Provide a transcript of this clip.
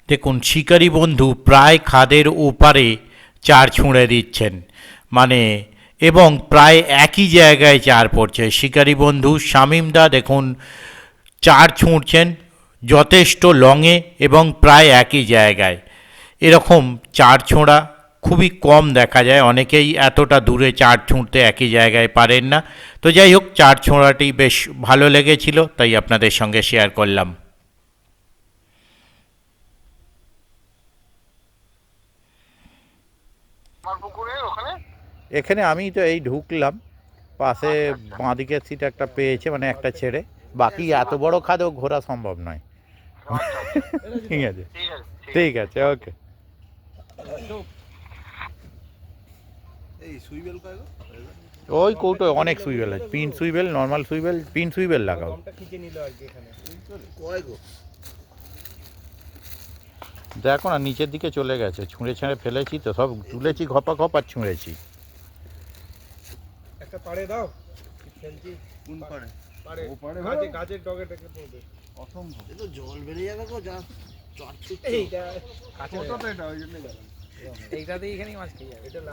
দেখুন শিকারী বন্ধু প্রায় খাদের ওপারে চার ছুঁড়ে দিচ্ছেন, মানে এবং প্রায় একই জায়গায় চার পড়ছে। শিকারী বন্ধু শামীমদা দেখুন চার ছুঁড়ছেন যথেষ্ট লংয়ে এবং প্রায় একই জায়গায়। এরকম চার ছোঁড়া খুবই কম দেখা যায়, অনেকেই এতটা দূরে চার ছুঁড়তে একই জায়গায় পারেন না। তো যাই হোক, চার ছোঁড়াটি বেশ ভালো লেগেছিল, তাই আপনাদের সঙ্গে শেয়ার করলাম। এখানে আমি তো এই ঢুকলাম, পাশে বাঁদিকের সিট একটা পেয়েছে, মানে একটা ছেড়ে, বাকি এত বড় খাদেও ঘোরা সম্ভব নয়। ঠিক আছে, ঠিক আছে, ওকে। ওই কৌটো অনেক সুইবেল আছে, pin swivel, normal swivel, pin swivel লাগাও। দেখো না নিচের দিকে চলে গেছে, ছুঁড়ে ছেঁড়ে ফেলেছি তো, সব তুলেছি ঘপা ঘপা ছুঁড়েছি। একটা পাড়ে দাও, ফেলছি কোন পাড়ে? পাড়ে ও পাড়ে গাছে গাছের ডগে ডগে পড়বে, অসম্ভব। এ তো জল বেরিয়ে যাবে গো, যা চট ছুটছে এইটা কাছে, ওটা তো এটা ওই জন্য গেলাম এইটাতেই এখানেই মাছ খেয়ে যাবে এটা।